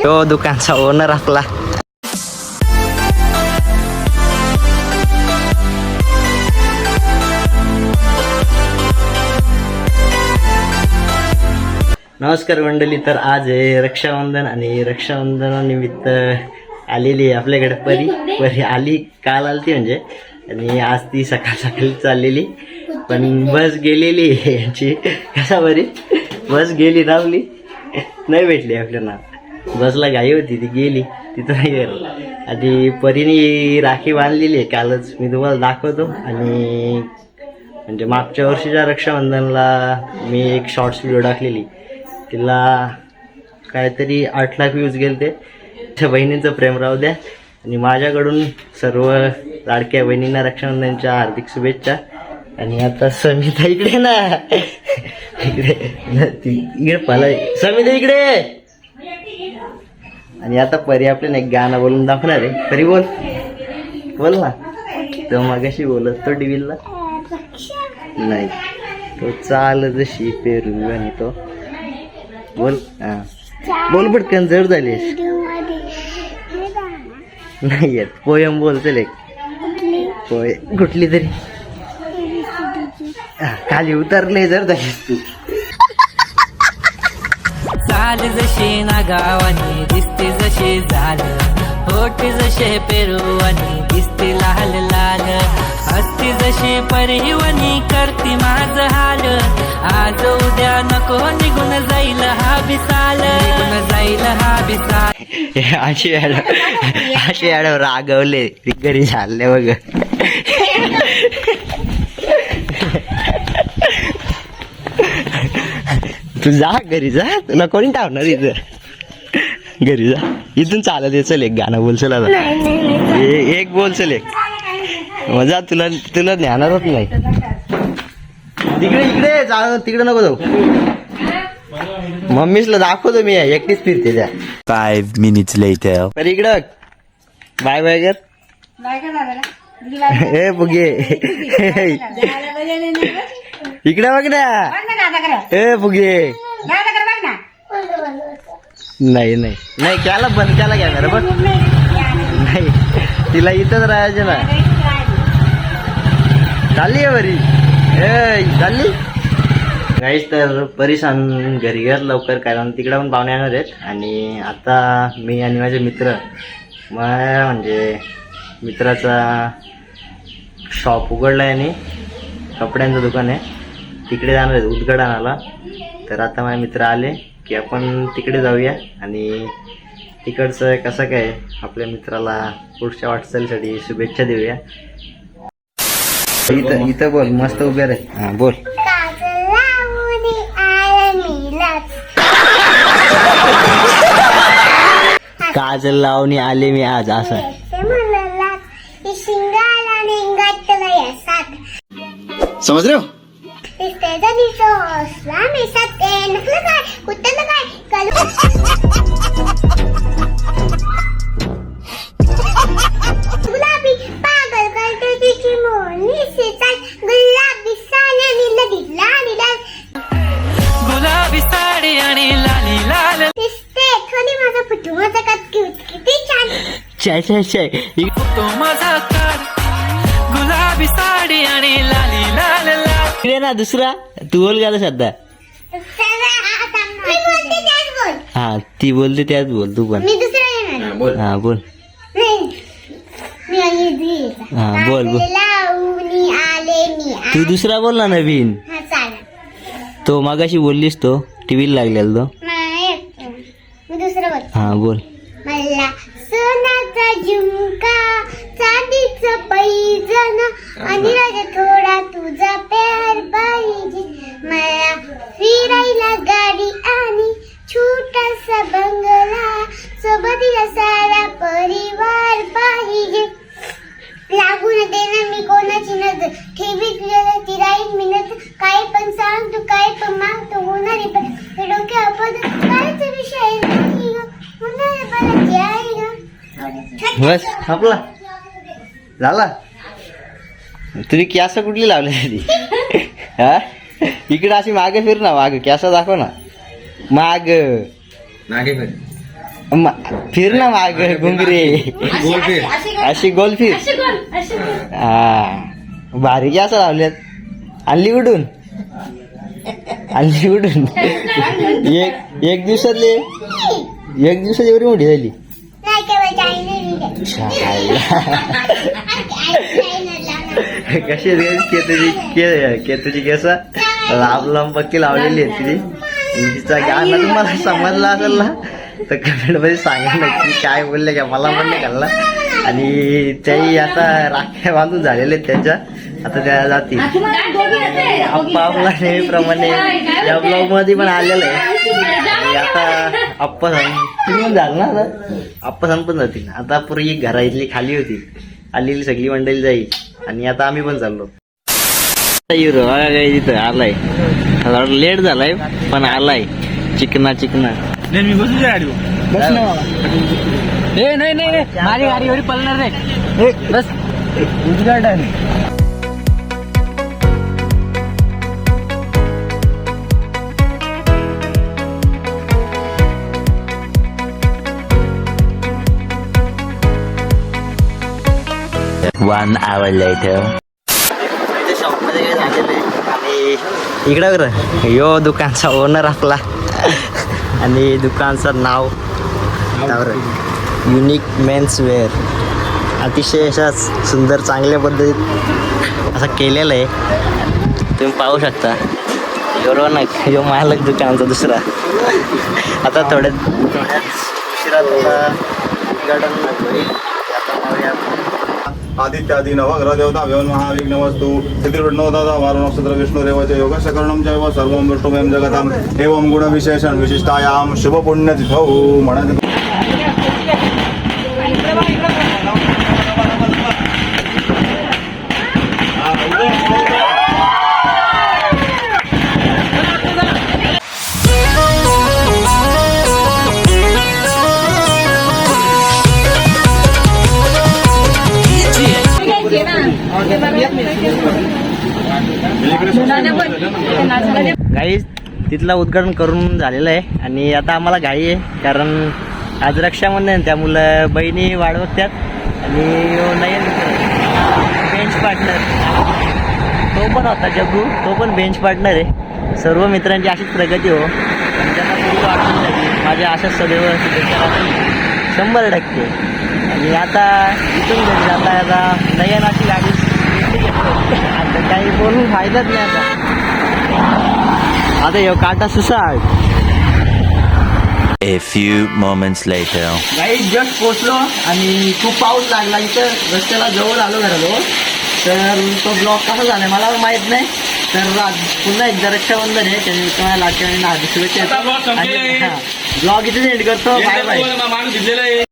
तो दुकानचा ओनर आपला. नमस्कार मंडळी. तर आज आहे रक्षाबंधन आणि रक्षाबंधनानिमित्त आलेली आहे आपल्याकडे परी आली. काल आलती म्हणजे, आणि आज ती सकाळी चाललेली, पण बस गेलेली यांची. कसा बरी बस गेली, लावली नाही भेटली आपल्याला. बसला घाई होती, ती गेली, तिथं नाही गेलं. आणि परीने राखी बांधलेली आहे कालच, मी तुम्हाला दाखवतो. आणि म्हणजे मागच्या वर्षीच्या रक्षाबंधनला मी एक शॉर्ट्स व्हिडिओ टाकलेली, तिला काहीतरी 8 लाख व्ह्यूज गेले ते. त्या बहिणीचं प्रेम राहू द्या. आणि माझ्याकडून सर्व लाडक्या बहिणींना रक्षाबंधनच्या हार्दिक शुभेच्छा. आणि आता समिता इकडे ना, इकडे पाला समिता इकडे. आणि आता परी आपल्याला एक गाणं बोलून दाखवणार आहे. परी बोल ना. तो मगाशी बोलत तो टीव्हीला नाही, तो चाल जशी पेरू. आणि तो बोल, बोल पटकन, जड झालीस नाही येत. पोयम बोल, चल एक पोय कुठली तरी. खाली उतरले, जर झालीस तू. चाल जशी ना गावानी दिसते जशी झाल, होठ जसे पेरुवानी दिसते लाल लाल, हसती जशी परिवनी करती माझ हाल, आज उद्या नको निघून जाईल हा बिसाल, निघून जाईल हा बिसाल. अशी ॲड रागवले घरी झाले बघ. तू जा घरी जा, तुला कोणी टावणार इथं. घरी जा, इथून चालत ये. चल एक गाणं बोल, चल आता एक बोल, चल एक. मजा तुला ज्ञानारच नाही. तिकडे इकडे जा, तिकडे नको जाऊ. मम्मीसला दाखवतो मी, एकटीच फिरते त्या. 5 minutes later. पर इकडं बाय बाय कर. हे बुगे इकडे बघ ना. हे बुगे नाही नाही नाही, त्याला बंद केला कॅमेरा बघ. नाही, तिला इथंच राहायचं ना. चालली आहे बरी, चालली गाईस. तर परेशान घरी गेलं लवकर, कारण तिकडे पण पाहुणे येणार आहेत. आणि आता मी आणि माझे मित्र, म्हणजे मित्राचा शॉप उघडला आहे आणि कपड्यांचं दुकान आहे, तिकडे जाणार आहेत उद्घाटनाला. तर आता माझे मित्र आले की आपण तिकडे जाऊया आणि तिकडचं कसं काय आपल्या मित्राला पुढच्या वाटचालीसाठी शुभेच्छा देऊया. इथं बोल, मस्त उभे रे. हां बोल. काजल लावणी आले मी आज, असं. समझ रहे हो? गुलाबी पागल करते तिची मोरनी सेचाल, गुलाबी साडी आणि गुलाबी साडी आणि लाली लाल दिसते खाली माझा फुटू, माझा किती छान. तो माझा काढ, गुलाबी साडी आणि लाली लाल लाल. इकडे ना दुसरा, तू बोल का सध्या. मी बोलते त्याच बोल. हा, ती बोलते त्याच बोल, तू पण. मी दुसरा येणार. हा बोल. हा बोल बोल. लावणी आले मी आज. तू दुसरा बोल ना, नवीन. हा चालेल. तो मगाशी बोललीस, तो टीव्हीला लागलेला तो. मी दुसरं बोल. हा बोल. मला सोन्याचा झुमका, चांदीचं पैजण आणि राजा थोडा तुझा प्यार पाहिजे. मला फिरायला गाडी आणि छोटासा बंगला, सोबतीला सारा परिवार पाहिजे. लागून देणार मी कोणाची नजर, ठेवीत ती राहील मी नजर. काय पण सांग तू, काय पण माग तू, होणारी पण डोक्या पद कायच विषय नाही ग, होणारे पण आहे ग. बस आपला झाला. तुम्ही की असं कुठली लावली ती. हा इकडे अशी मागे फिर ना, माग कॅसा दाखव ना, माग फिर ना, माग घुंगरे अशी गोल फिर. हा भारी की असं लावल्यात. आणली कुठून एक दिवसात एवढी मोठी झाली. नाही केवळ चायनीज कशी केतूची केस लांब पक्की लावलेली आहे तिने. तिचा गाणं तुम्हाला समजला असेल ना तर कमेंट मध्ये सांगा नक्की काय बोलले का, मला पण नाही कळलं. आणि त्याही आता राख्या बांधून झालेले आहेत त्यांच्या, आता त्या जातील. अप्पा आपला नेहमीप्रमाणे या ब्लॉग मध्ये पण आलेलं आहे. आणि आता अप्पा सांग झालं ना, आता अप्पा सांग पण जातील. आता पूर्वी घरातली खाली होती, आलेली सगळी मंडळी जाईल. आणि आता आम्ही पण चाललो. हिरो तिथं आलाय, लेट झालाय पण आलाय. चिकना मी बसू गाडी बस ना नाही माझी गाडी एवढी पळणार नाही. बस उद्घाटन. One hour later. शॉपमध्ये काय झालेलं आहे. आणि इकडं बरं यो दुकानचा ओनर आपला. आणि दुकानचं नाव युनिक मेन्स वेअर. अतिशय अशा सुंदर चांगल्या पद्धतीत असं केलेलं आहे, तुम्ही पाहू शकता. रौनक यो मालक दुकानचा दुसरा. आता थोड्यात उशिरा उद्घाटन होईल. आता पाहूया. आदित्यादि नवग्रह देवता व्यवन महाविघ्न वस्तु सिद्धिर्विघ्नोदाता वारो नक्षत्र विष्णु रेवच योग सकरणं चैव सर्वं विष्णुमयं जगताम् एवं गुण विशेषण विशिष्टायां शुभ पुण्य तिथौ म्हणत. गाईज तिथला उद्घाटन करून झालेलं आहे. आणि आता आम्हाला घाई आहे, कारण आज रक्षाबंधन, त्यामुळं बहिणी वाढवत्यात. आणि नयन बेंच पार्टनर तो पण होता, जग्गू तो पण बेंच पार्टनर आहे. सर्व मित्रांची अशीच प्रगती हो, आणि त्यांना पुढे वाढवून जाते. माझ्या अशाच सदैव शुभेच्छा राहतील 100%. आणि आता इथून घरी आता नयनाची गाडी आता काही बोलून फायदाच नाही. आता यो काटा सुसाट. A few moments later. Guys just पोचलो आणि खूप पाऊस लागला इथं. रस्त्याला जवळ आलो घराजवळ. तर तो ब्लॉक कसा झाला मला पण माहित नाही. तर पुन्हा एकदा रक्षाबंधन आहे, त्याने तुम्हाला लाटच्या हार्दिक शुभेच्छा. ब्लॉग इथे एंड करतो. Bye bye.